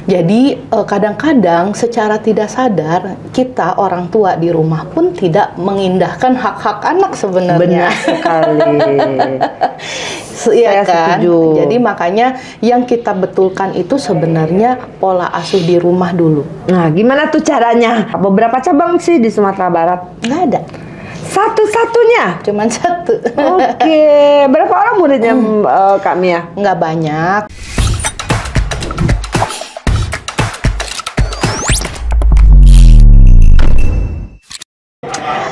Jadi kadang-kadang secara tidak sadar kita orang tua di rumah pun tidak mengindahkan hak-hak anak sebenarnya. Benar sekali. Iya Saya kan? setuju. Jadi makanya yang kita betulkan itu sebenarnya pola asuh di rumah dulu. Nah, gimana tuh caranya? Beberapa cabang sih di Sumatera Barat. Nggak ada, Satu-satunya. cuman satu. Oke, berapa orang muridnya Kak Mia? Nggak banyak.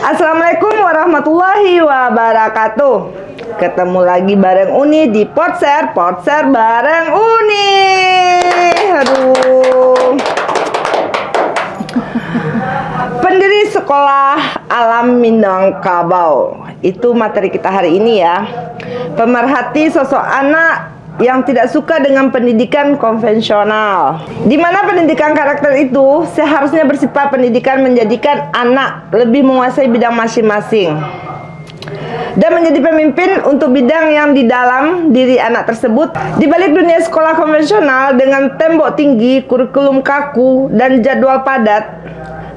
Assalamualaikum warahmatullahi wabarakatuh. Ketemu lagi bareng Uni di Potser bareng Uni. Aduh. Pendiri Sekolah Alam Minangkabau. Itu materi kita hari ini ya. Pemerhati sosok anak yang tidak suka dengan pendidikan konvensional, di mana pendidikan karakter itu seharusnya bersifat pendidikan menjadikan anak lebih menguasai bidang masing-masing dan menjadi pemimpin untuk bidang yang di dalam diri anak tersebut. Di balik dunia sekolah konvensional dengan tembok tinggi, kurikulum kaku, dan jadwal padat,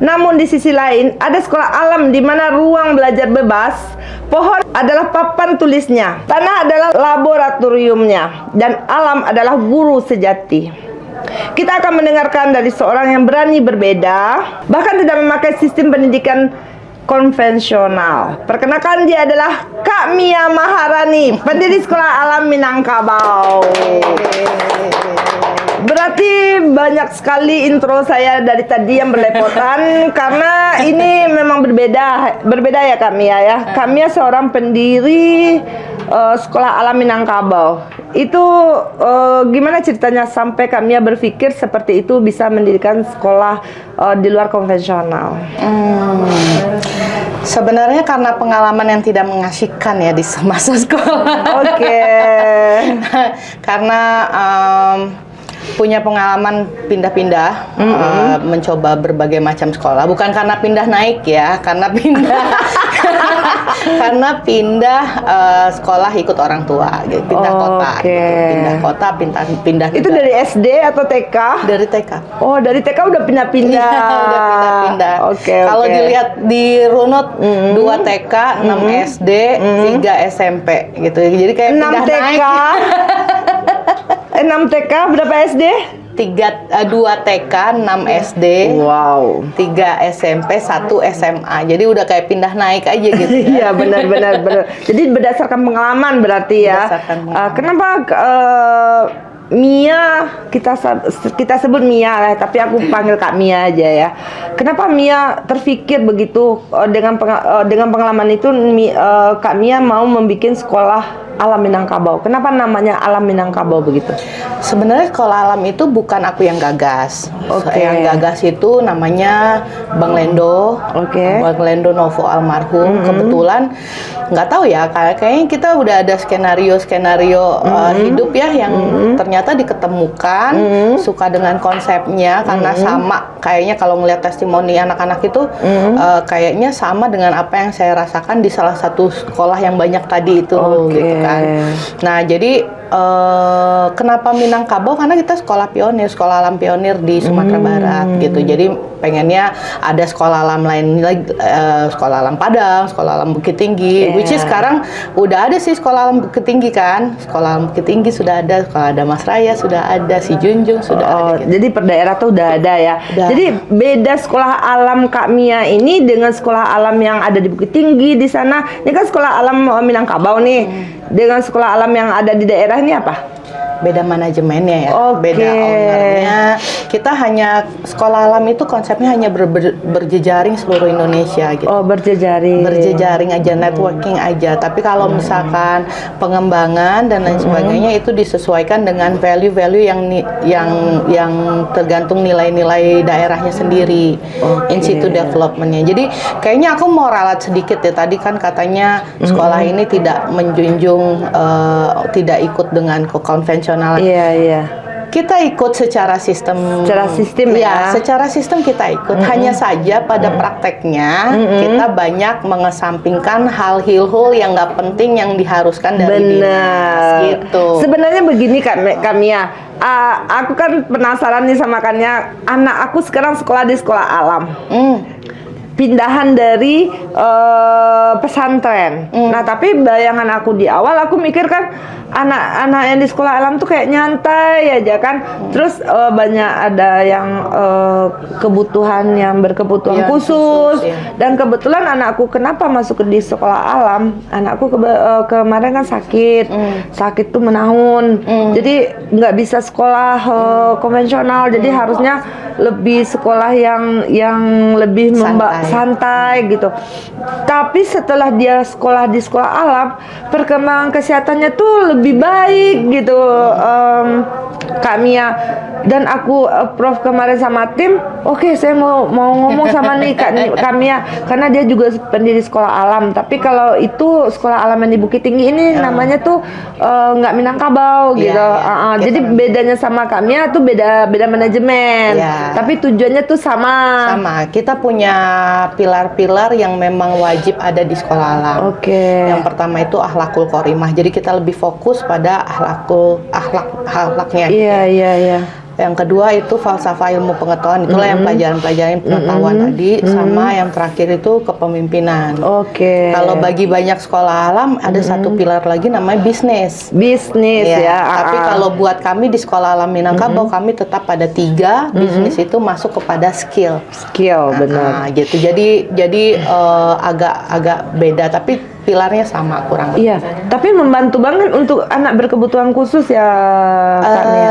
namun di sisi lain ada sekolah alam di mana ruang belajar bebas, pohon adalah papan tulisnya, tanah adalah laboratoriumnya, dan alam adalah guru sejati. Kita akan mendengarkan dari seorang yang berani berbeda, bahkan tidak memakai sistem pendidikan konvensional. Perkenalkan, dia adalah Kak Mia Maharani, pendiri Sekolah Alam Minangkabau. Berarti banyak sekali intro saya dari tadi yang berlepotan karena ini memang berbeda ya Kak Mia ya. Kak Mia seorang pendiri Sekolah Alam Minangkabau. Itu gimana ceritanya sampai Kak Mia berpikir seperti itu bisa mendirikan sekolah di luar konvensional? Sebenarnya karena pengalaman yang tidak mengasihkan ya di masa sekolah. Oke. Karena punya pengalaman pindah-pindah, mencoba berbagai macam sekolah. Bukan karena pindah naik ya, karena pindah karena pindah sekolah ikut orang tua, gitu. Pindah kota, gitu. Pindah Itu juga. dari SD atau TK? Dari TK. Oh, dari TK udah pindah-pindah. Iya, udah pindah-pindah. Oke. Kalau dilihat di runut 2 TK, 6 SD, 3 SMP gitu. Jadi kayak 6 pindah TK. naik. 6 TK berapa SD? 2 TK, 6 SD. Wow. 3 SMP, 1 SMA. Jadi udah kayak pindah naik aja gitu. Iya, benar. Jadi berdasarkan pengalaman berarti ya. Berdasarkan pengalaman. Kenapa Mia, kita sebut Mia lah, tapi aku panggil Kak Mia aja ya. Kenapa Mia terfikir begitu dengan pengalaman itu Kak Mia mau membuat sekolah Alam Minangkabau? Kenapa namanya Alam Minangkabau begitu? Sebenarnya sekolah alam itu bukan aku yang gagas. Oke. Yang gagas itu namanya Bang Lendo. Oke. Bang Lendo Novo almarhum. Kebetulan nggak tahu ya, kayaknya kita udah ada skenario hidup ya yang ternyata diketemukan, suka dengan konsepnya karena sama kayaknya kalau ngelihat testimoni anak-anak itu kayaknya sama dengan apa yang saya rasakan di salah satu sekolah yang banyak tadi itu, gitu kan. Nah, jadi kenapa Minangkabau? Karena kita sekolah sekolah alam pionir di Sumatera Barat gitu. Jadi pengennya ada sekolah alam lain lagi, sekolah alam Padang, sekolah alam Bukit Tinggi. Which is sekarang udah ada sih sekolah alam Bukit Tinggi kan. Sekolah alam Bukit Tinggi sudah ada, sekolah ada Mas Raya sudah ada, si Junjung sudah ada. Gitu. Jadi per daerah tuh udah ada ya. Jadi beda sekolah alam Kak Mia ini dengan sekolah alam yang ada di Bukit Tinggi di sana. Ini kan sekolah alam Minangkabau nih. Dengan sekolah alam yang ada di daerah ini apa? Beda manajemennya ya, Oke. beda ownernya. Kita hanya sekolah alam itu konsepnya hanya berjejaring seluruh Indonesia gitu. Oh, berjejaring Aja, networking aja. Tapi kalau misalkan pengembangan dan lain sebagainya itu disesuaikan dengan value-value yang tergantung nilai-nilai daerahnya sendiri. In situ developmentnya. Jadi kayaknya aku mau ralat sedikit ya. Tadi kan katanya sekolah ini tidak menjunjung, tidak ikut dengan konvensional. Iya. Kita ikut secara sistem. Secara sistem ya? Secara sistem kita ikut. Hanya saja pada prakteknya kita banyak mengesampingkan hal-hal yang nggak penting yang diharuskan dari dinas. Gitu. Sebenarnya begini kami ya. Aku kan penasaran nih sama Kania. Anak aku sekarang sekolah di sekolah alam. Pindahan dari pesantren. Nah, tapi bayangan aku di awal aku mikir kan anak-anak yang di sekolah alam tuh kayak nyantai aja kan. Terus banyak ada yang kebutuhan yang berkebutuhan khusus. Dan kebetulan anakku kenapa masuk di sekolah alam? Anakku kemarin kan sakit. Sakit tuh menahun. Jadi nggak bisa sekolah konvensional. Jadi harusnya lebih sekolah yang lebih santai gitu. Tapi setelah dia sekolah di sekolah alam, perkembangan kesehatannya tuh lebih baik gitu, Kak Mia. Dan aku Prof kemarin sama tim, oke, saya mau ngomong sama nih Kak Mia, karena dia juga pendiri sekolah alam. Tapi kalau itu sekolah alam yang di Bukit Tinggi ini namanya tuh nggak Minangkabau gitu. Jadi bedanya sama Kak Mia tuh beda manajemen. Tapi tujuannya tuh sama. Kita punya pilar-pilar yang memang wajib ada di sekolah alam. Yang pertama itu akhlakul korimah. Jadi kita lebih fokus pada akhlaknya. Iya. Yang kedua itu falsafah ilmu pengetahuan, itulah yang pelajaran pengetahuan tadi, sama yang terakhir itu kepemimpinan. Kalau bagi banyak sekolah alam ada satu pilar lagi namanya bisnis. Ya. Tapi kalau buat kami di sekolah alam Minangkabau kami tetap pada 3, bisnis itu masuk kepada skill. Benar. Gitu. Jadi agak beda, tapi pilarnya sama kurang lebih. Iya, tapi membantu banget untuk anak berkebutuhan khusus ya, Kak Nia.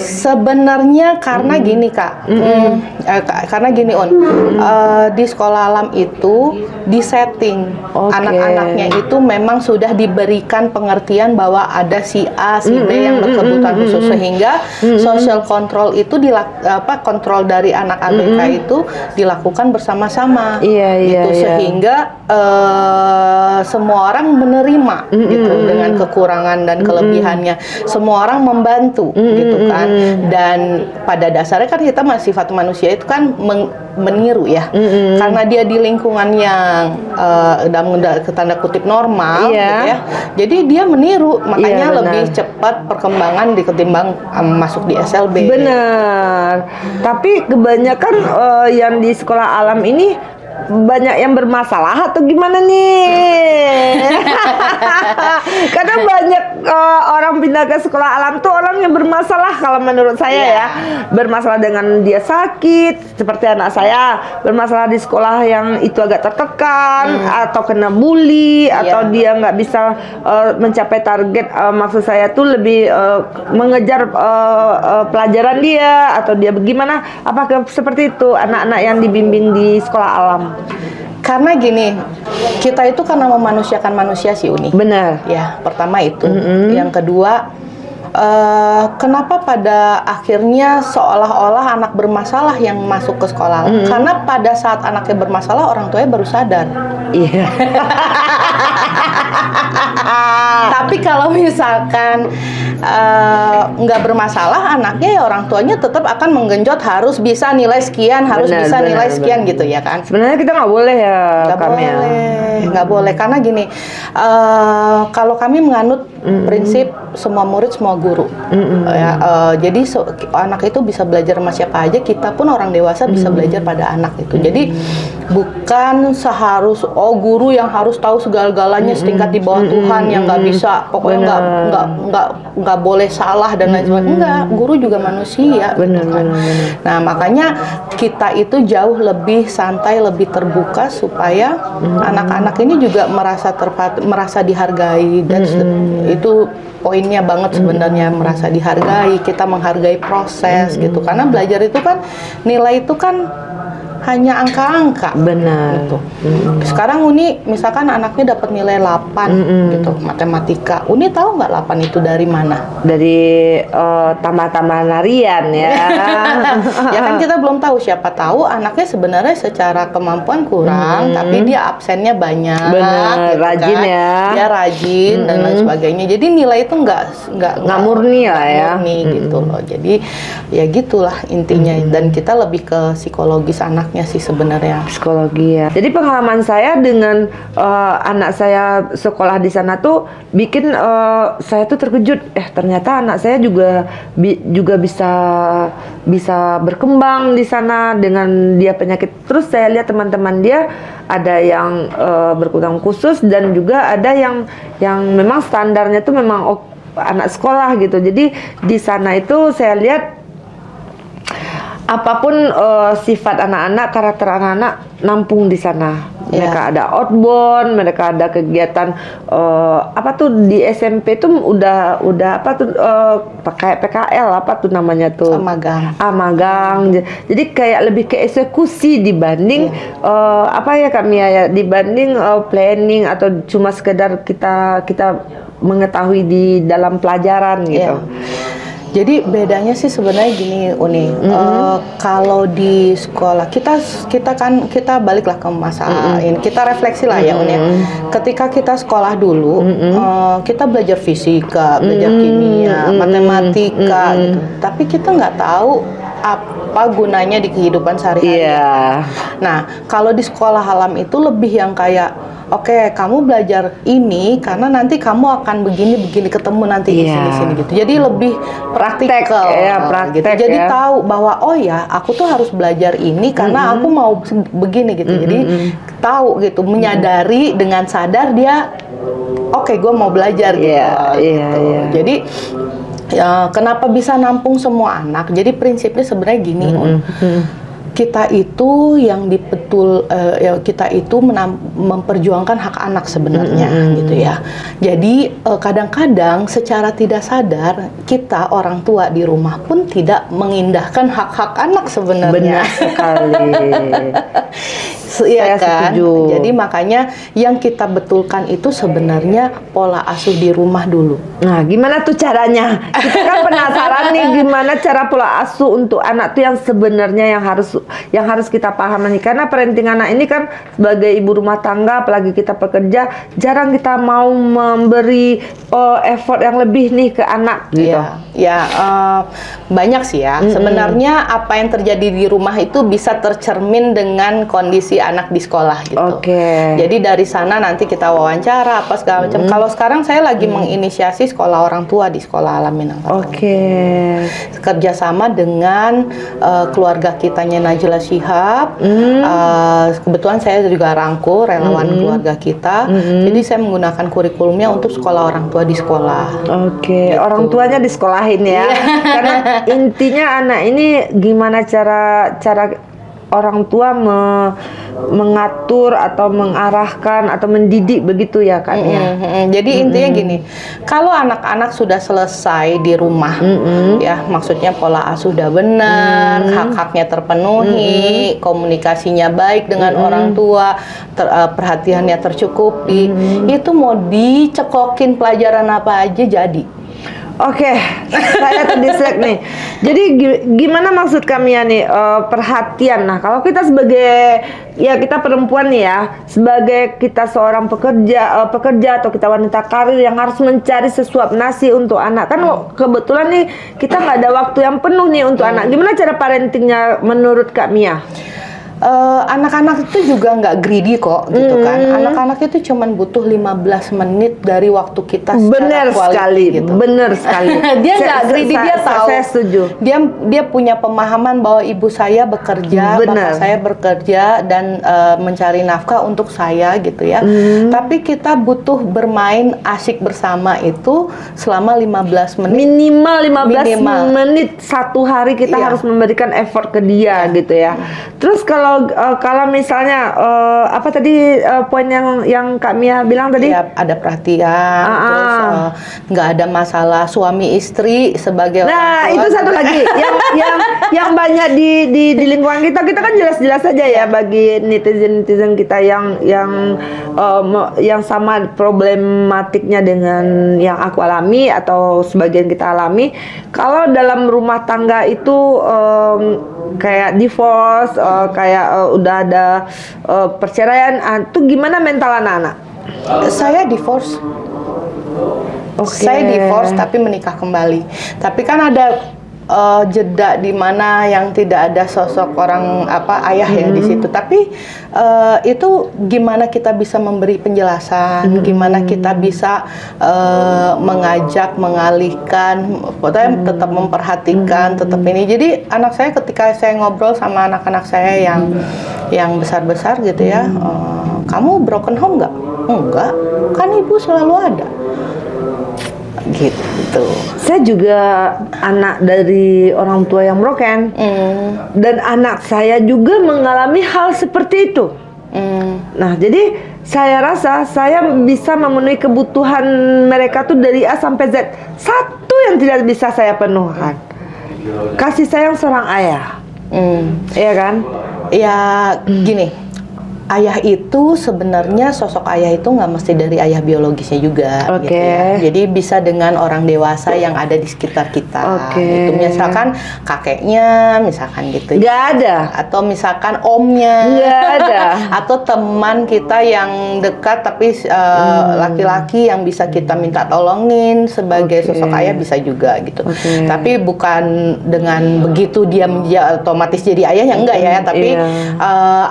Sebenarnya karena gini Kak, karena gini di sekolah alam itu disetting anak-anaknya itu memang sudah diberikan pengertian bahwa ada si A, si B yang berkebutuhan khusus, sehingga social control itu kontrol dari anak ABK itu dilakukan bersama-sama. Sehingga semua orang menerima gitu dengan kekurangan dan kelebihannya. Semua orang membantu gitu kan. Dan pada dasarnya kan kita sifat manusia itu kan meniru ya. Karena dia di lingkungan yang dalam tanda kutip normal gitu ya. Jadi dia meniru, makanya lebih cepat perkembangan ketimbang masuk di SLB. Benar. Tapi kebanyakan yang di sekolah alam ini banyak yang bermasalah atau gimana nih? Karena banyak orang pindah ke sekolah alam tuh orang yang bermasalah kalau menurut saya ya. Bermasalah dengan dia sakit, seperti anak saya, bermasalah di sekolah yang itu agak tertekan, atau kena bully, atau dia nggak bisa mencapai target. Maksud saya tuh lebih mengejar pelajaran dia, atau dia bagaimana? Apakah seperti itu anak-anak yang dibimbing di sekolah alam? Karena gini, kita itu karena memanusiakan manusia sih Uni. Benar. Ya, pertama itu. Yang kedua, kenapa pada akhirnya seolah-olah anak bermasalah yang masuk ke sekolah? Karena pada saat anaknya bermasalah, orang tuanya baru sadar. Iya. Tapi kalau misalkan nggak bermasalah, anaknya ya orang tuanya tetap akan menggenjot harus bisa nilai sekian, harus bisa nilai sekian gitu ya kan. Sebenarnya kita nggak boleh ya, nggak boleh karena gini, kalau kami menganut prinsip semua murid semua guru. Jadi anak itu bisa belajar sama siapa aja, kita pun orang dewasa bisa belajar pada anak itu. Jadi bukan seharus guru yang harus tahu segala-galanya setingkat di bawah Tuhan yang nggak bisa, pokoknya nggak boleh salah dan lain sebagainya. Enggak, guru juga manusia. Benar. Nah, makanya kita itu jauh lebih santai, lebih terbuka supaya anak-anak ini juga merasa dihargai, dan itu poinnya banget sebenarnya, merasa dihargai, kita menghargai proses gitu. Karena belajar itu kan, nilai itu kan hanya angka-angka. Benar. Gitu. Sekarang Uni misalkan anaknya dapat nilai 8 gitu matematika. Uni tahu nggak 8 itu dari mana? Dari tambah-tambah harian ya. Ya kan kita belum tahu, siapa tahu anaknya sebenarnya secara kemampuan kurang tapi dia absennya banyak. Benar, gitu rajin kan. ya. Dia rajin dan lain sebagainya. Jadi nilai itu nggak murni lah ya. murni gitu loh. Jadi ya gitulah intinya. Dan kita lebih ke psikologis anaknya sih sebenarnya. Psikologi ya. Jadi pengalaman saya dengan anak saya sekolah di sana tuh bikin saya tuh terkejut. Ternyata anak saya juga bisa berkembang di sana dengan dia penyakit. Terus saya lihat teman-teman dia ada yang berkebutuhan khusus dan juga ada yang memang standarnya tuh memang anak sekolah gitu. Jadi di sana itu saya lihat apapun sifat anak-anak, karakter anak-anak nampung di sana. Mereka ada outbound, mereka ada kegiatan apa tuh di SMP tuh udah apa tuh pakai PKL apa tuh namanya tuh magang. Jadi kayak lebih ke eksekusi dibanding apa ya kami ya dibanding planning atau cuma sekedar kita mengetahui di dalam pelajaran gitu. Jadi bedanya sih sebenarnya gini Uni, kalau di sekolah kita baliklah ke masa ini, kita refleksi lah ya Uni. Ketika kita sekolah dulu, kita belajar fisika, belajar kimia, matematika, gitu. Tapi kita nggak tahu apa gunanya di kehidupan sehari-hari. Nah, kalau di sekolah alam itu lebih yang kayak oke, kamu belajar ini karena nanti kamu akan begini ketemu nanti di sini gitu. Jadi lebih praktikal gitu. Jadi tahu bahwa oh ya, aku tuh harus belajar ini karena aku mau begini gitu. Jadi tahu gitu, menyadari dengan sadar dia oke, gue mau belajar gitu. Jadi ya, kenapa bisa nampung semua anak? Jadi prinsipnya sebenarnya gini, kita itu yang kita itu memperjuangkan hak anak sebenarnya gitu ya. Jadi kadang-kadang secara tidak sadar kita orang tua di rumah pun tidak mengindahkan hak-hak anak sebenarnya. Benar sekali. Iya kan? Setuju. Jadi makanya yang kita betulkan itu sebenarnya pola asuh di rumah dulu. Nah, gimana tuh caranya? Kita kan penasaran nih gimana cara pola asuh untuk anak tuh yang sebenarnya yang harus kita pahami nih. Karena parenting anak ini kan sebagai ibu rumah tangga, apalagi kita pekerja, jarang kita mau memberi effort yang lebih nih ke anak gitu. Banyak sih ya. Sebenarnya apa yang terjadi di rumah itu bisa tercermin dengan kondisi anak di sekolah gitu. Jadi dari sana nanti kita wawancara apa segala macam. Kalau sekarang saya lagi menginisiasi sekolah orang tua di sekolah Alam Minangkabau. Kerjasama dengan keluarga kitanya Najla Shihab. Kebetulan saya juga rangkul relawan keluarga kita. Jadi saya menggunakan kurikulumnya untuk sekolah orang tua di sekolah. Gitu. Orang tuanya disekolahin ya. Karena intinya anak ini gimana cara orang tua mengatur atau mengarahkan atau mendidik begitu ya kan ya. Jadi intinya gini, kalau anak-anak sudah selesai di rumah, ya maksudnya pola asuh sudah benar, hak-haknya terpenuhi, komunikasinya baik dengan orang tua, perhatiannya tercukupi, itu mau dicekokin pelajaran apa aja jadi. Saya terdistract nih. Jadi gimana maksud kami ya nih perhatian. Nah, kalau kita sebagai kita perempuan nih ya, sebagai kita seorang pekerja atau kita wanita karir yang harus mencari sesuap nasi untuk anak kan kebetulan nih kita nggak ada waktu yang penuh nih untuk anak. Gimana cara parentingnya menurut Kak Mia? Anak-anak itu juga nggak greedy kok gitu kan. Anak-anak itu cuma butuh 15 menit dari waktu kita secara quality gitu. Bener sekali. Dia nggak greedy, dia tahu. Saya setuju. Dia punya pemahaman bahwa ibu saya bekerja, bapak saya bekerja dan mencari nafkah untuk saya gitu ya. Tapi kita butuh bermain asik bersama itu selama 15 menit. Minimal 15 menit satu hari kita harus memberikan effort ke dia gitu ya. Terus kalau kalau misalnya apa tadi poin yang Kak Mia bilang tadi? Ya, ada perhatian, terus nggak ada masalah suami istri sebagai orang tua. Itu satu lagi yang banyak di lingkungan kita kan jelas-jelas saja ya bagi netizen kita yang sama problematiknya dengan yang aku alami atau sebagian kita alami. Kalau dalam rumah tangga itu kayak divorce, udah ada perceraian, itu gimana mental anak-anak? Saya divorce. Saya divorce tapi menikah kembali. Tapi kan ada jeda di mana yang tidak ada sosok orang ayah ya di situ. Tapi itu gimana kita bisa memberi penjelasan, gimana kita bisa mengajak, mengalihkan, pokoknya tetap memperhatikan, tetap ini. Jadi anak saya ketika saya ngobrol sama anak-anak saya yang besar-besar gitu ya, kamu broken home nggak? Enggak, kan ibu selalu ada. Gitu. Saya juga anak dari orang tua yang broken, dan anak saya juga mengalami hal seperti itu. Nah, jadi saya rasa saya bisa memenuhi kebutuhan mereka tuh dari A sampai Z. Satu yang tidak bisa saya penuhkan, kasih sayang seorang ayah. Iya kan? Ya gini. Ayah itu sebenarnya sosok ayah itu nggak mesti dari ayah biologisnya juga, gitu ya. Jadi bisa dengan orang dewasa yang ada di sekitar kita. Gitu. Misalkan kakeknya, misalkan gitu. Nggak ada. Atau misalkan omnya. Nggak ada. Atau teman kita yang dekat tapi laki-laki yang bisa kita minta tolongin sebagai sosok ayah bisa juga gitu. Tapi bukan dengan begitu dia otomatis jadi ayahnya, enggak ya. Tapi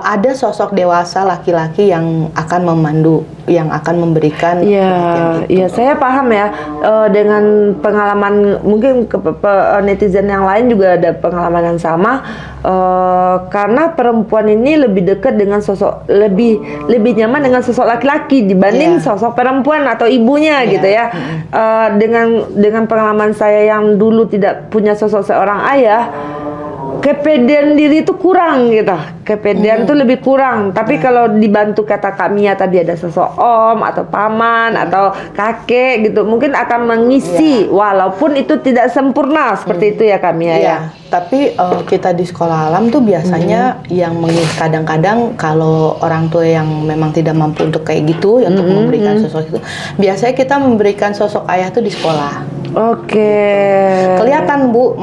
ada sosok dewasa laki-laki yang akan memandu, yang akan memberikan perhatian itu. Iya, saya paham ya. Dengan pengalaman mungkin netizen yang lain juga ada pengalaman yang sama. Karena perempuan ini lebih dekat dengan sosok lebih nyaman dengan sosok laki-laki dibanding sosok perempuan atau ibunya gitu ya. Dengan pengalaman saya yang dulu tidak punya sosok seorang ayah, kepedean diri itu kurang gitu. Kepedean itu lebih kurang. Tapi kalau dibantu kata Kak Mia tadi ada sosok om atau paman atau kakek gitu, mungkin akan mengisi walaupun itu tidak sempurna seperti itu ya Kak Mia ya. Tapi kita di sekolah alam tuh biasanya yang kadang-kadang kalau orang tua yang memang tidak mampu untuk kayak gitu untuk memberikan sosok itu, biasanya kita memberikan sosok ayah tuh di sekolah. Kelihatan Bu,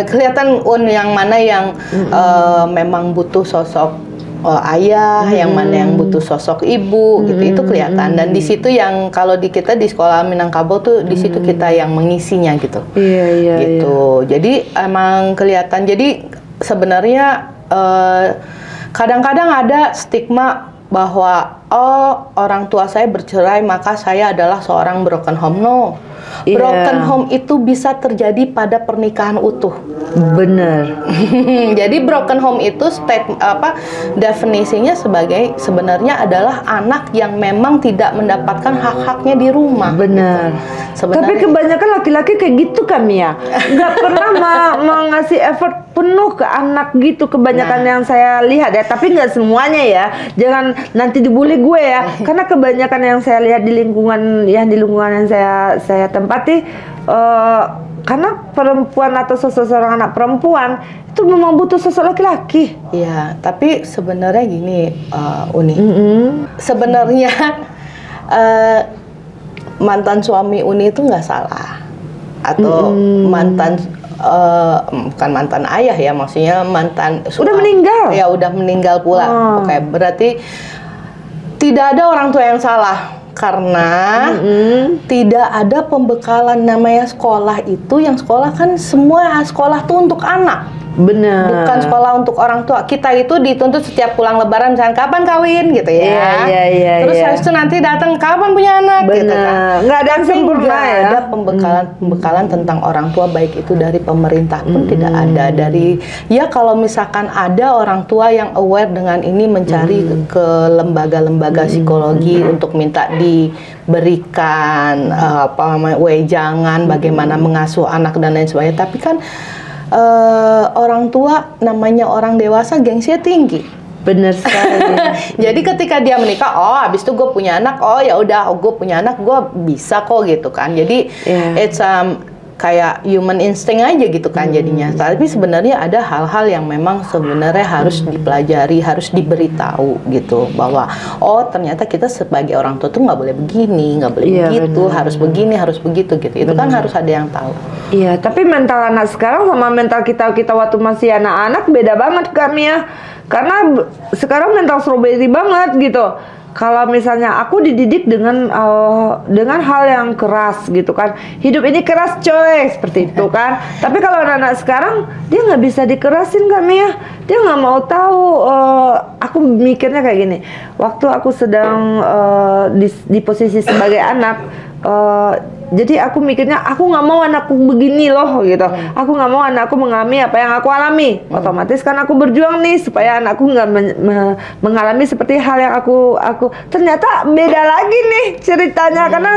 kelihatan yang mana yang memang butuh sosok ayah, yang mana yang butuh sosok ibu, gitu. Itu kelihatan. Dan di situ yang kalau di kita di sekolah Minangkabau tuh di situ kita yang mengisinya gitu. Gitu. Jadi emang kelihatan. Jadi sebenarnya kadang-kadang ada stigma bahwa orang tua saya bercerai maka saya adalah seorang broken home. No. Broken home itu bisa terjadi pada pernikahan utuh. Benar. Jadi broken home itu definisinya sebenarnya adalah anak yang memang tidak mendapatkan hak-haknya di rumah. Benar. Gitu. Tapi kebanyakan laki-laki kayak gitu kan ya, nggak pernah mengasih effort penuh ke anak gitu. Kebanyakan yang saya lihat ya, tapi nggak semuanya ya. Jangan nanti dibully gue ya. Karena kebanyakan yang saya lihat di lingkungan yang saya tempati, karena perempuan atau seseorang anak perempuan itu memang butuh sosok laki-laki. Iya, tapi sebenarnya gini, Uni. Sebenarnya mantan suami Uni itu nggak salah, atau bukan mantan ayah ya, maksudnya mantan udah meninggal. Ya udah meninggal pula. Oke, berarti tidak ada orang tua yang salah. Karena tidak ada pembekalan namanya sekolah itu, yang sekolah kan semua sekolah tuh untuk anak. Benar. Bukan sekolah untuk orang tua. Kita itu dituntut setiap pulang lebaran misalnya kapan kawin gitu ya. Terus habis itu nanti datang kapan punya anak. Benar. Gitu kan. Nggak ada yang sempurna ya. Ada pembekalan tentang orang tua, baik itu dari pemerintah pun tidak ada. Dari kalau misalkan ada orang tua yang aware dengan ini, mencari ke lembaga-lembaga psikologi untuk minta diberikan wejangan bagaimana mengasuh anak dan lain sebagainya. Tapi kan orang tua namanya orang dewasa gengsinya tinggi. Bener sekali. Jadi ketika dia menikah, oh habis itu gue punya anak, oh ya udah, gue punya anak, gue bisa kok gitu kan. Jadi it's kayak human instinct aja gitu kan jadinya. Tapi sebenarnya ada hal-hal yang memang sebenarnya harus dipelajari, harus diberitahu gitu, bahwa oh ternyata kita sebagai orang tua tuh nggak boleh begini, nggak boleh begitu, harus begini, harus begitu gitu. Itu kan harus ada yang tahu. Iya, tapi mental anak sekarang sama mental kita waktu masih anak-anak beda banget kami ya. Karena sekarang mental strawberry banget gitu. Kalau misalnya aku dididik dengan hal yang keras gitu kan, hidup ini keras coy, seperti itu kan. Tapi kalau anak-anak sekarang dia nggak bisa dikerasin kami ya, dia nggak mau tahu. Aku mikirnya kayak gini, waktu aku sedang di posisi sebagai anak. Jadi aku mikirnya aku nggak mau anakku begini loh gitu. Aku nggak mau anakku mengalami apa yang aku alami. Otomatis kan aku berjuang nih supaya anakku nggak mengalami seperti hal yang aku. Ternyata beda lagi nih ceritanya karena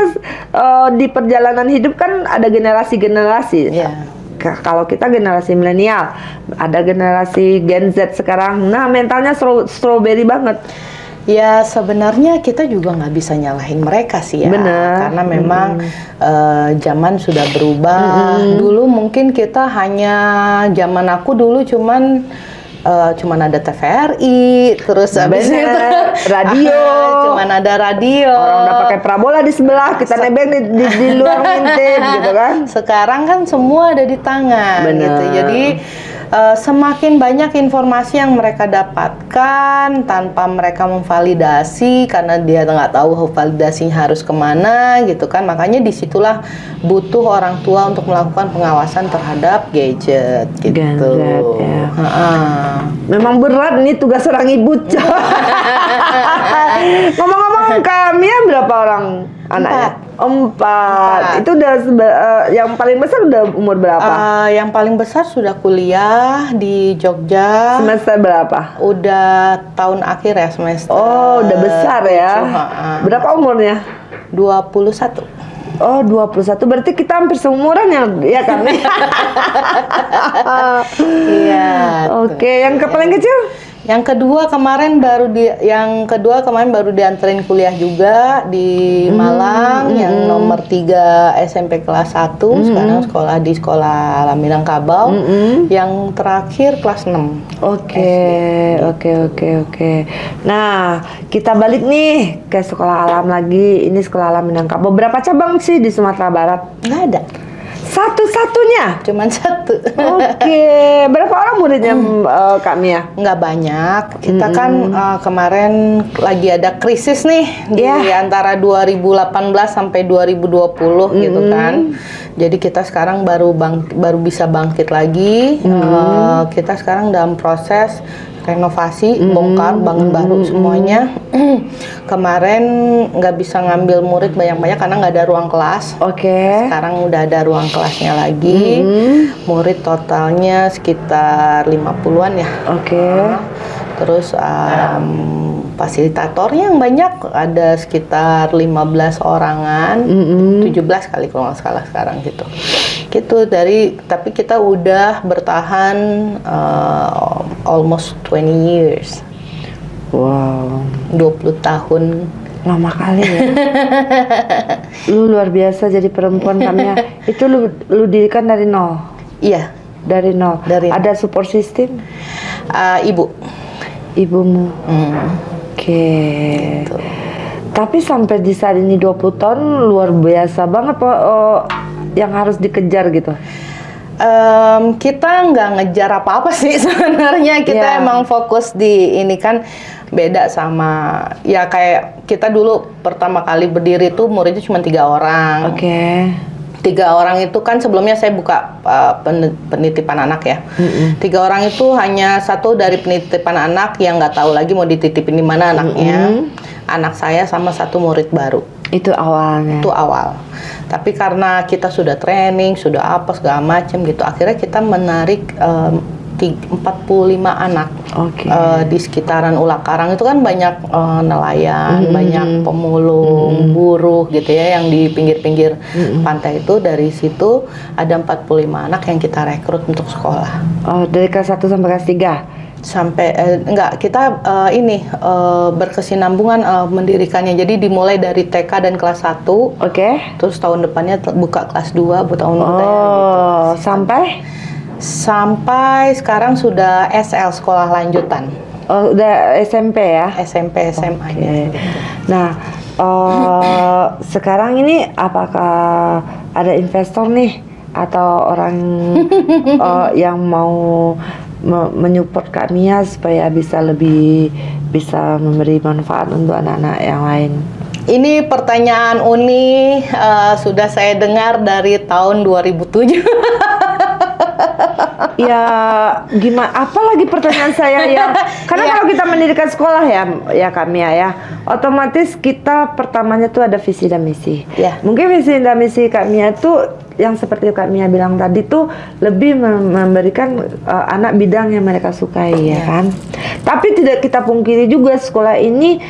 di perjalanan hidup kan ada generasi-generasi. Kalau kita generasi milenial, ada generasi Gen Z sekarang. Nah mentalnya strawberry banget. Ya sebenarnya kita juga nggak bisa nyalahin mereka sih ya. Bener. Karena memang zaman sudah berubah. Dulu mungkin kita hanya, zaman aku dulu cuman ada TVRI, terus habis itu radio, cuman ada radio. Orang udah pakai parabola di sebelah, kita nebeng di luar ngintip gitu kan. Sekarang kan semua ada di tangan. Bener. Gitu. Jadi semakin banyak informasi yang mereka dapatkan tanpa mereka memvalidasi, karena dia nggak tahu validasinya harus kemana gitu kan. Makanya disitulah butuh orang tua untuk melakukan pengawasan terhadap gadget gitu. Gadget, ya. Memang berat nih tugas seorang ibu. Ngomong-ngomong, kami ya berapa orang anaknya? 4. Itu udah yang paling besar udah umur berapa? Yang paling besar sudah kuliah di Jogja. Semester berapa? Udah tahun akhir ya, semester. Oh, udah besar ya. Berapa umurnya? 21. Oh, 21. Berarti kita hampir seumuran ya kan? Iya. Oke, yang paling kecil? Yang kedua kemarin baru dianterin kuliah juga di Malang, yang nomor 3 SMP kelas 1, sekarang sekolah di sekolah Alam Minangkabau, yang terakhir kelas 6. Oke. Nah, kita balik nih ke sekolah alam lagi. Ini sekolah Alam Minangkabau. Berapa cabang sih di Sumatera Barat? Nggak ada. Satu-satunya? Cuman 1. Oke. Berapa orang muridnya Kak Mia? Nggak banyak. Kita kan kemarin lagi ada krisis nih di antara 2018 sampai 2020 gitu kan. Jadi kita sekarang baru bisa bangkit lagi. Kita sekarang dalam proses renovasi, bongkar, bangun baru semuanya. Kemarin nggak bisa ngambil murid banyak-banyak karena nggak ada ruang kelas. Sekarang udah ada ruang kelasnya lagi. Murid totalnya sekitar 50-an ya. Terus fasilitatornya yang banyak, ada sekitar 15 orangan, 17 kali kalau nggak salah sekarang gitu. Tapi kita udah bertahan almost 20 years. Wow. 20 tahun. Lama kali ya. Lu luar biasa jadi perempuan kami ya. Itu lu dirikan dari nol? Iya. Dari nol? Ada support system? Ibumu? Gitu. Tapi sampai di saat ini 20 tahun luar biasa banget yang harus dikejar gitu. Kita nggak ngejar apa-apa sih sebenarnya. Kita emang fokus di ini kan, beda sama ya kayak kita dulu pertama kali berdiri tuh muridnya cuma 3 orang. 3 orang itu kan sebelumnya saya buka penitipan anak ya. 3 orang itu hanya satu dari penitipan anak yang nggak tahu lagi mau dititipin di mana anaknya. Anak saya sama 1 murid baru. Itu awalnya. Itu awal. Tapi karena kita sudah training, sudah apa segala macam gitu, akhirnya kita menarik 45 anak. Di sekitaran Ulak Karang itu kan banyak nelayan, banyak pemulung, buruh gitu ya, yang di pinggir-pinggir pantai itu. Dari situ ada 45 anak yang kita rekrut untuk sekolah. Dari kelas 1 sampai kelas 3? Sampai enggak, kita ini berkesinambungan mendirikannya. Jadi dimulai dari TK dan kelas 1. Terus tahun depannya buka kelas 2 buat tahun gitu. Sampai sekarang sudah SL, sekolah lanjutan. Oh, udah SMP ya? SMP, SMA. Gitu. Nah, sekarang ini apakah ada investor nih atau orang yang mau menyupport Kak Mia supaya bisa memberi manfaat untuk anak-anak yang lain? Ini pertanyaan Uni sudah saya dengar dari tahun 2007. Ya gimana? Apalagi pertanyaan saya yang karena kalau kita mendirikan sekolah ya Kak Mia ya, otomatis kita pertamanya tuh ada visi dan misi. Mungkin visi dan misi Kak Mia tuh yang seperti Kak Mia bilang tadi tuh lebih memberikan anak bidang yang mereka sukai ya kan. Tapi tidak kita pungkiri juga sekolah ini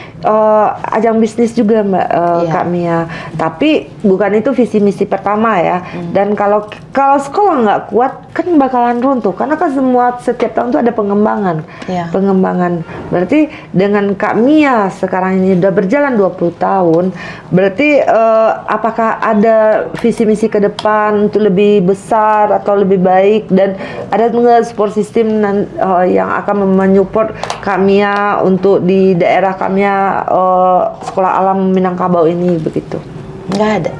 ajang bisnis juga Mbak Kak Mia. Tapi bukan itu visi misi pertama ya. Dan kalau sekolah nggak kuat kan bakalan runtuh karena kan setiap tahun tuh ada pengembangan. Pengembangan. Berarti dengan Kak Mia sekarang ini udah berjalan 20 tahun, berarti apakah ada visi misi ke depan untuk lebih besar atau lebih baik, dan ada nggak support system yang akan menyupport Kak Mia untuk di daerah Kak Mia sekolah alam Minangkabau ini begitu? Nggak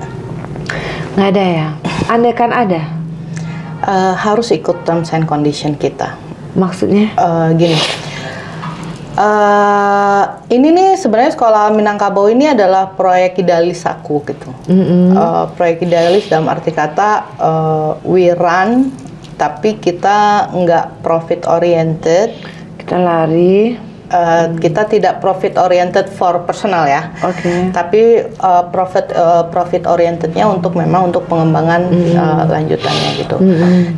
ada ya. Andai kan ada, harus ikut terms and condition kita. Maksudnya? Gini. Ini nih sebenarnya sekolah Minangkabau ini adalah proyek idealis aku gitu. Proyek idealis dalam arti kata we run, tapi kita nggak profit oriented. Kita lari. Kita tidak profit oriented for personal ya. Tapi profit orientednya untuk pengembangan lanjutannya gitu.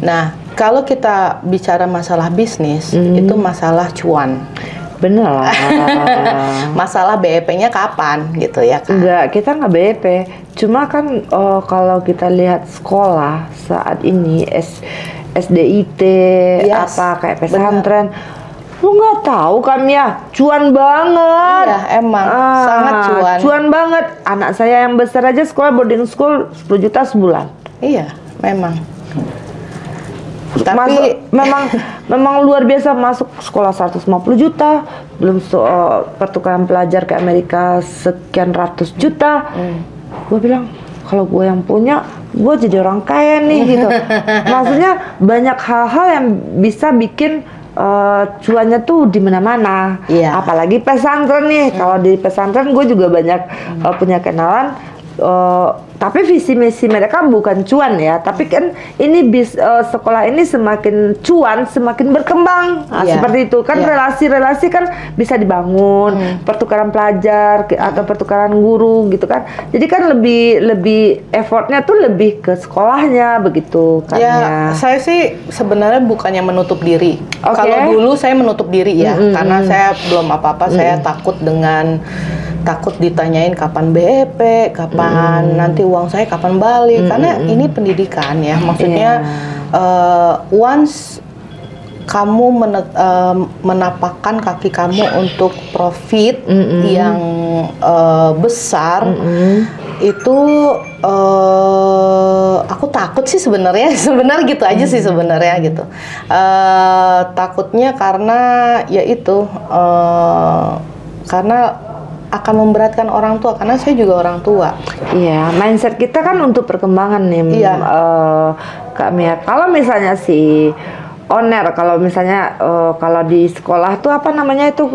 Nah, kalau kita bicara masalah bisnis, itu masalah cuan. Bener. Masalah BEP-nya kapan gitu ya kan? Enggak, kita nggak BEP. Cuma kan kalau kita lihat sekolah saat ini SDIT apa kayak pesantren, lu nggak tahu kan ya, cuan banget. Iya, emang sangat cuan. Cuan banget. Anak saya yang besar aja sekolah boarding school 10 juta sebulan. Iya, memang. Tapi memang luar biasa, masuk sekolah 150 juta, belum pertukaran pelajar ke Amerika sekian ratus juta. Gue bilang kalau gue yang punya, gue jadi orang kaya nih gitu. Maksudnya banyak hal-hal yang bisa bikin cuannya tuh di mana-mana. Apalagi pesantren nih. Kalau di pesantren gue juga banyak punya kenalan. Tapi visi misi mereka bukan cuan ya, tapi kan ini sekolah ini semakin cuan semakin berkembang. Seperti itu kan, relasi-relasi kan bisa dibangun, pertukaran pelajar atau pertukaran guru gitu kan. Jadi kan lebih effortnya tuh lebih ke sekolahnya begitu kan. Saya sih sebenarnya bukannya menutup diri. Kalau dulu saya menutup diri ya, karena saya belum apa-apa. Saya takut ditanyain kapan BEP, kapan nanti uang saya kapan balik, karena ini pendidikan ya, maksudnya once kamu menapakkan kaki kamu untuk profit yang besar, itu aku takut sih sebenarnya gitu aja sih sebenarnya gitu. Takutnya karena ya itu karena akan memberatkan orang tua, karena saya juga orang tua. Iya, mindset kita kan untuk perkembangan nih, Kak Mia. Kalau misalnya si owner, kalau misalnya kalau di sekolah tuh apa namanya itu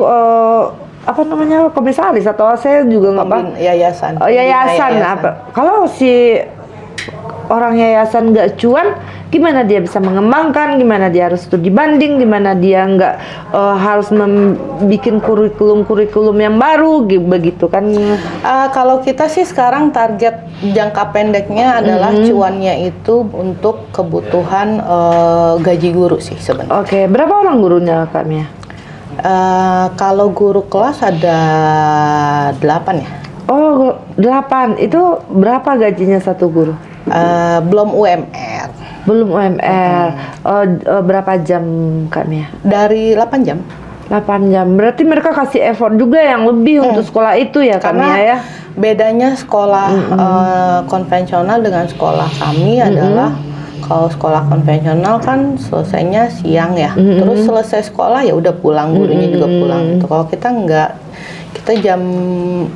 komisaris atau saya juga nggak apa? Yayasan. Yayasan. Apa? Kalau si orang yayasan nggak cuan, gimana dia bisa mengembangkan, gimana dia harus studi banding, gimana dia nggak harus membuat kurikulum yang baru begitu kan. Kalau kita sih sekarang target jangka pendeknya adalah cuannya itu untuk kebutuhan gaji guru sih sebenarnya. Berapa orang gurunya Kak Mia? Kalau guru kelas ada 8 ya. 8. Itu berapa gajinya satu guru? Belum UMR. Belum UMR. Berapa jam Kak Mia? Dari 8 jam. 8 jam. Berarti mereka kasih effort juga yang lebih untuk sekolah itu ya Kak Mia ya? Bedanya sekolah konvensional dengan sekolah kami adalah kalau sekolah konvensional kan selesainya siang ya, terus selesai sekolah ya udah pulang, gurunya juga pulang. Kalau kita enggak,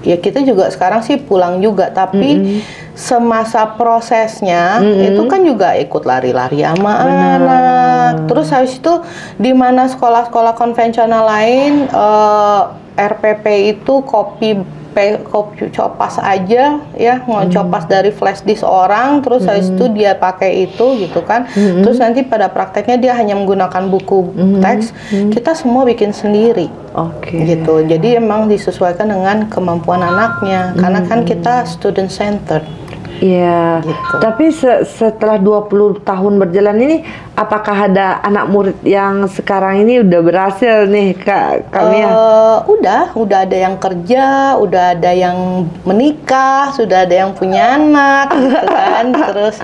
kita juga sekarang sih pulang juga, tapi semasa prosesnya itu kan juga ikut lari-lari sama anak. Terus habis itu di mana sekolah-sekolah konvensional lain RPP itu kopi copas aja ya, copas dari flash disk orang, terus habis itu dia pakai itu gitu kan. Terus nanti pada prakteknya dia hanya menggunakan buku teks. Kita semua bikin sendiri. Gitu. Jadi emang disesuaikan dengan kemampuan anaknya, karena kan kita student centered. Iya, gitu. Tapi setelah 20 tahun berjalan ini, apakah ada anak murid yang sekarang ini udah berhasil nih Kak Mia? Udah ada yang kerja, udah ada yang menikah, sudah ada yang punya anak gitu kan. Terus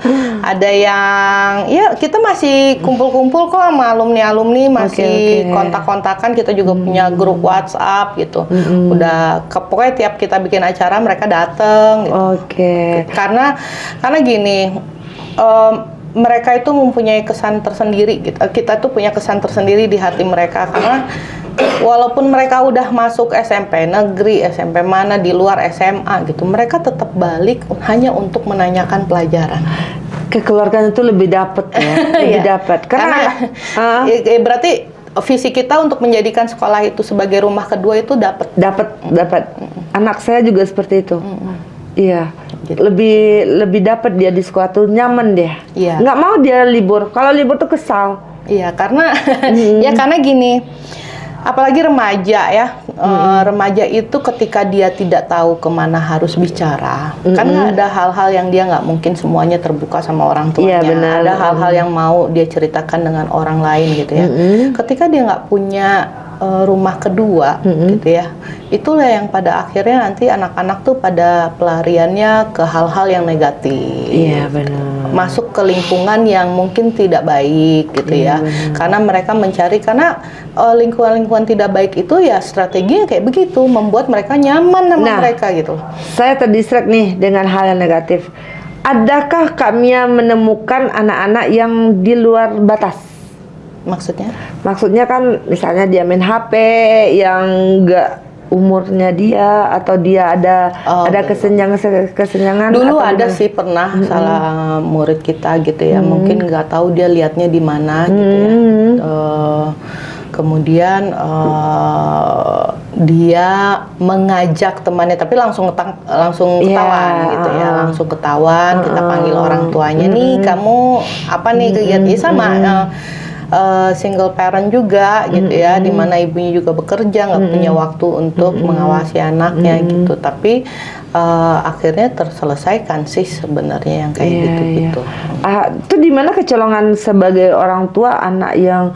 ada yang, ya kita masih kumpul-kumpul kok sama alumni-alumni, masih kontak-kontakan, kita juga punya grup WhatsApp gitu. Udah, pokoknya tiap kita bikin acara mereka dateng gitu. Karena gini, mereka itu mempunyai kesan tersendiri gitu. Kita tuh punya kesan tersendiri di hati mereka, karena walaupun mereka udah masuk SMP negeri, SMP mana di luar SMA gitu, mereka tetap balik hanya untuk menanyakan pelajaran. Kekeluargaan itu lebih dapat ya, lebih dapat. Karena berarti visi kita untuk menjadikan sekolah itu sebagai rumah kedua itu dapat. Anak saya juga seperti itu. Iya, gitu. lebih dapat dia di sekolah tuh nyaman dia. Iya. Nggak mau dia libur. Kalau libur tuh kesal. Iya, karena ya karena gini, apalagi remaja ya, remaja itu ketika dia tidak tahu kemana harus bicara, kan nggak ada hal-hal yang dia nggak mungkin semuanya terbuka sama orang tuanya. Iya, benar. Ada hal-hal yang mau dia ceritakan dengan orang lain gitu ya. Ketika dia nggak punya rumah kedua gitu ya, itulah yang pada akhirnya nanti anak-anak tuh pada pelariannya ke hal-hal yang negatif. Iya, benar. Masuk ke lingkungan yang mungkin tidak baik gitu ya. Karena mereka mencari, karena lingkungan-lingkungan tidak baik itu ya strateginya kayak begitu, membuat mereka nyaman sama mereka gitu. Saya terdistract nih dengan hal yang negatif. Adakah Kak Mia menemukan anak-anak yang di luar batas? Maksudnya? Maksudnya kan misalnya dia main HP yang enggak umurnya dia, atau dia ada kesenjangan. Dulu ada sih pernah salah murid kita gitu ya, mungkin nggak tahu dia lihatnya di mana gitu ya. Kemudian dia mengajak temannya, tapi langsung ketahuan gitu ya, langsung ketahuan. Kita panggil orang tuanya, nih kamu apa nih kegiatan sama. Single parent juga gitu ya, dimana ibunya juga bekerja, nggak punya waktu untuk mengawasi anaknya gitu, tapi akhirnya terselesaikan sih sebenarnya yang kayak gitu-gitu. Itu di mana kecolongan sebagai orang tua anak yang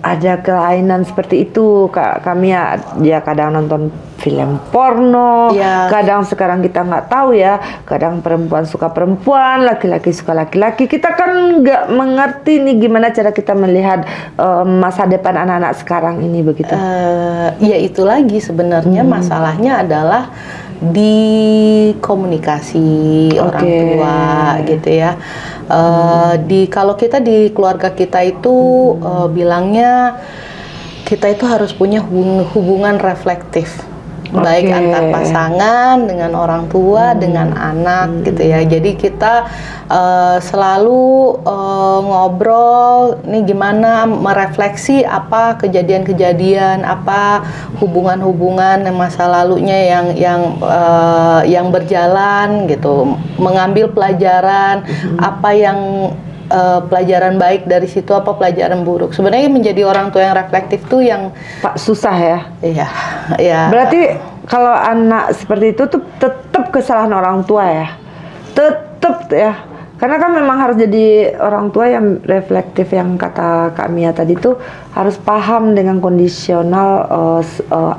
ada kelainan seperti itu, Kak Mia? Dia kadang nonton film porno, kadang sekarang kita nggak tahu ya, kadang perempuan suka perempuan, laki-laki suka laki-laki. Kita kan nggak mengerti nih gimana cara kita melihat masa depan anak-anak sekarang ini begitu. Ya itu lagi sebenarnya masalahnya adalah di komunikasi orang tua gitu ya. Kalau kita di keluarga kita itu bilangnya kita itu harus punya hubungan reflektif. Baik antar pasangan, dengan orang tua, dengan anak gitu ya. Jadi kita selalu ngobrol nih gimana merefleksi apa kejadian-kejadian, apa hubungan-hubungan masa lalunya yang berjalan gitu, mengambil pelajaran apa yang pelajaran baik dari situ, apa pelajaran buruk. Sebenarnya menjadi orang tua yang reflektif tuh yang susah ya. Iya. Berarti kalau anak seperti itu tuh tetap kesalahan orang tua ya. Tetap ya. Karena kan memang harus jadi orang tua yang reflektif, yang kata Kak Mia tadi tuh harus paham dengan kondisional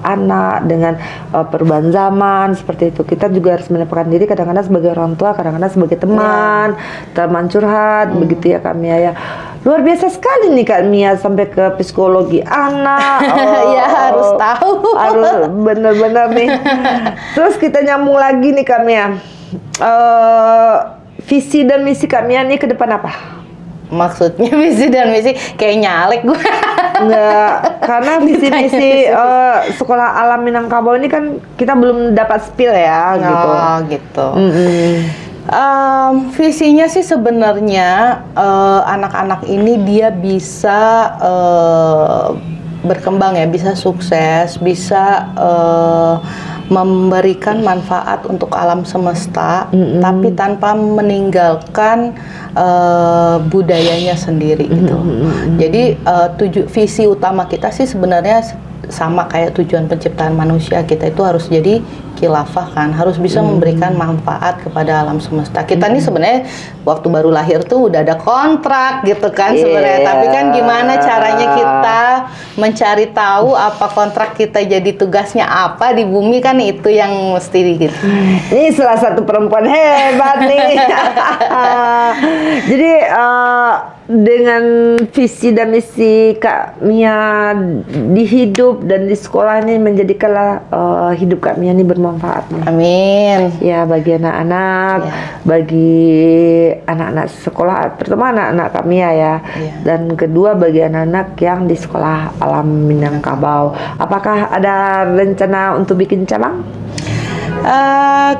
anak, dengan perubahan zaman seperti itu. Kita juga harus menempatkan diri kadang-kadang sebagai orang tua, kadang-kadang sebagai teman, teman curhat, begitu ya Kak Mia ya. Luar biasa sekali nih Kak Mia sampai ke psikologi anak. Ya harus tahu. Harus bener-bener nih. Terus kita nyambung lagi nih Kak Mia. Visi dan misi Kak Mia nih ke depan apa? Maksudnya visi dan misi kayak nyalek gue. Enggak, karena visi misi sekolah alam Minangkabau ini kan kita belum dapat spill ya gitu. Oh gitu. Visinya sih sebenarnya anak-anak ini dia bisa berkembang ya, bisa sukses, bisa memberikan manfaat untuk alam semesta, tapi tanpa meninggalkan budayanya sendiri gitu. Jadi visi utama kita sih sebenarnya sama kayak tujuan penciptaan manusia, kita itu harus jadi khilafah kan, harus bisa memberikan manfaat kepada alam semesta. Kita nih sebenarnya waktu baru lahir tuh udah ada kontrak gitu kan sebenarnya, tapi kan gimana caranya kita mencari tahu apa kontrak kita, jadi tugasnya apa di bumi, kan itu yang mesti gitu. Ini salah satu perempuan hebat nih. Jadi dengan visi dan misi Kak Mia di hidup dan di sekolah ini menjadikanlah hidup Kak Mia ini bermanfaat. Amin. Ya, bagi anak-anak, bagi anak-anak sekolah, terutama anak-anak Kak Mia ya. Dan kedua bagi anak-anak yang di sekolah alam Minangkabau. Apakah ada rencana untuk bikin cabang?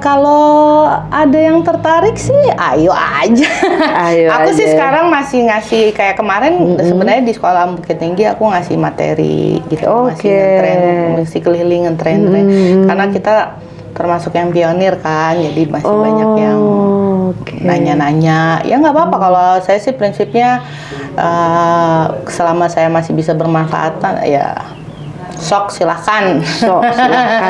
Kalau ada yang tertarik sih, ayo aja. Aku sih sekarang masih ngasih kayak kemarin sebenarnya di sekolah Bukit Tinggi aku ngasih materi gitu, ngasih ngetren, mesti keliling ngetren, karena kita termasuk yang pionir kan, jadi masih banyak yang nanya-nanya. Ya nggak apa-apa, kalau saya sih prinsipnya selama saya masih bisa bermanfaat ya. Sok silahkan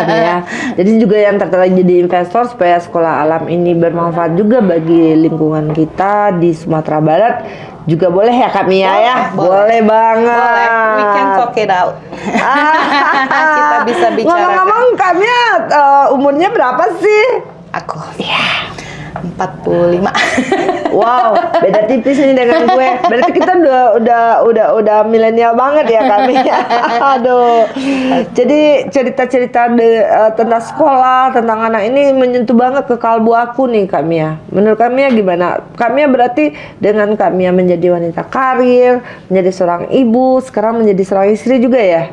ya. Jadi juga yang tertarik jadi investor supaya sekolah alam ini bermanfaat juga bagi lingkungan kita di Sumatera Barat juga boleh ya Kak Mia ya? Boleh banget. Boleh. We can talk it out. Kita bisa bicara. Ngomong-ngomong Kak Mia umurnya berapa sih? Aku 45. Wow, beda tipis ini dengan gue. Berarti kita udah milenial banget ya kami. Aduh. Jadi cerita-cerita tentang sekolah, tentang anak ini menyentuh banget ke kalbu aku nih Kak Mia. Menurut Kak Mia gimana? Kak Mia berarti dengan Kak Mia menjadi wanita karir, menjadi seorang ibu, sekarang menjadi seorang istri juga ya?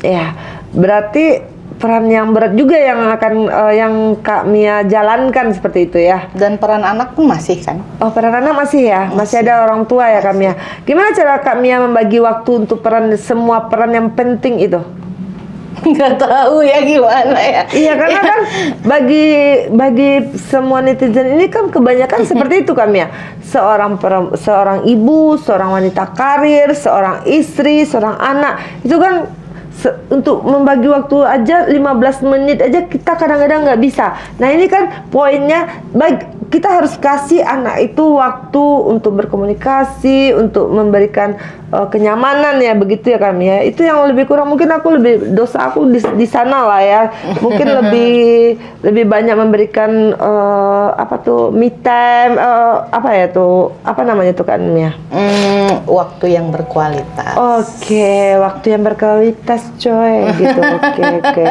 Ya. Berarti peran yang berat juga yang akan yang Kak Mia jalankan seperti itu ya. Dan peran anak pun masih kan? Oh, peran anak masih ya? Masih ada orang tua ya Kak Mia. Gimana cara Kak Mia membagi waktu untuk semua peran yang penting itu? Nggak tahu ya gimana ya. Iya, karena kan bagi semua netizen ini kan kebanyakan seperti itu Kak Mia. Seorang ibu, seorang wanita karir, seorang istri, seorang anak. Itu kan untuk membagi waktu aja 15 menit aja kita kadang-kadang nggak bisa. Nah ini kan poinnya, kita harus kasih anak itu waktu untuk berkomunikasi, untuk memberikan kenyamanan ya, begitu ya kami ya. Itu yang lebih kurang, mungkin dosa aku di sana lah ya. Mungkin lebih banyak memberikan me time, apa namanya tuh kan Mia? Waktu yang berkualitas. Oke, waktu yang berkualitas coy gitu. Oke.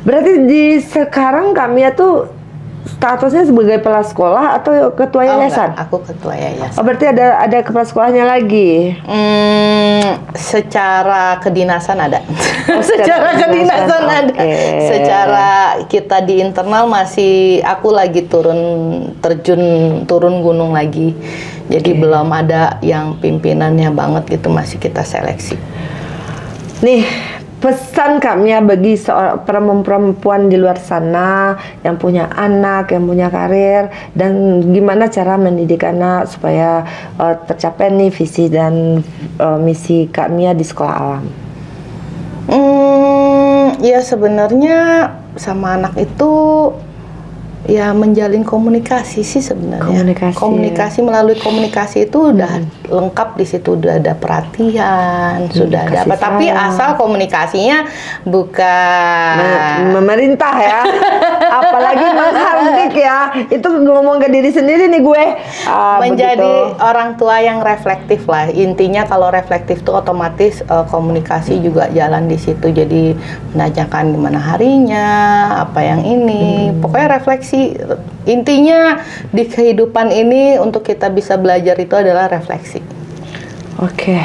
Berarti sekarang kami tuh statusnya sebagai kepala sekolah atau ketua yayasan? Enggak, aku ketua yayasan. Oh, berarti ada kepala sekolahnya lagi? Secara kedinasan ada. Secara kedinasan ada. Secara kita di internal masih, aku lagi turun gunung lagi. Jadi belum ada yang pimpinannya banget gitu, masih kita seleksi. Nih, pesan kami ya bagi seorang perempuan di luar sana yang punya anak, yang punya karir, dan gimana cara mendidik anak supaya tercapai nih visi dan misi Kak Mia di sekolah alam. Ya sebenarnya sama anak itu Ya menjalin komunikasi sih sebenarnya. Komunikasi melalui komunikasi itu udah lengkap di situ, udah ada perhatian, sudah ada apa. Tapi asal komunikasinya bukan memerintah ya, apalagi menghardik ya. Itu ngomong ke diri sendiri nih gue. Menjadi orang tua yang reflektif lah. Intinya kalau reflektif tuh otomatis komunikasi juga jalan di situ. Jadi menanyakan gimana harinya, apa yang ini, pokoknya refleksi. Intinya di kehidupan ini untuk kita bisa belajar itu adalah refleksi. Oke,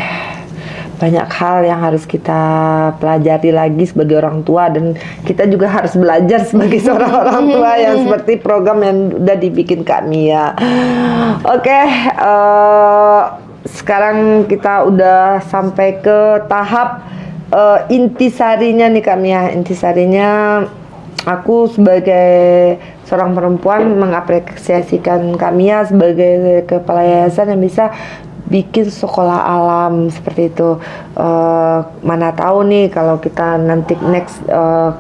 banyak hal yang harus kita pelajari lagi sebagai orang tua, dan kita juga harus belajar sebagai seorang orang tua yang seperti program yang udah dibikin Kak Mia. Oke, sekarang kita udah sampai ke tahap intisarinya nih Kak Mia. Intisarinya aku sebagai seorang perempuan mengapresiasikan Kak Mia sebagai kepala yayasan yang bisa bikin sekolah alam seperti itu. Mana tahu nih kalau kita nanti next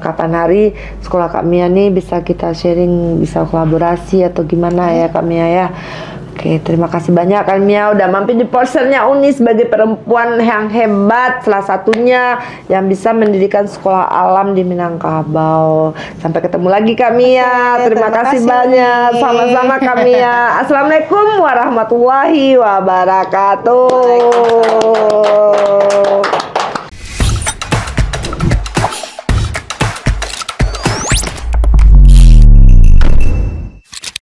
kapan hari sekolah Kak Mia nih bisa kita sharing, bisa kolaborasi atau gimana ya Kak Mia ya. Oke, terima kasih banyak Kak Mia udah mampir di Podsternya Uni sebagai perempuan yang hebat, salah satunya yang bisa mendirikan sekolah alam di Minangkabau. Sampai ketemu lagi Kak Mia. Terima kasih banyak. Sama-sama Kak Mia. Assalamualaikum warahmatullahi wabarakatuh.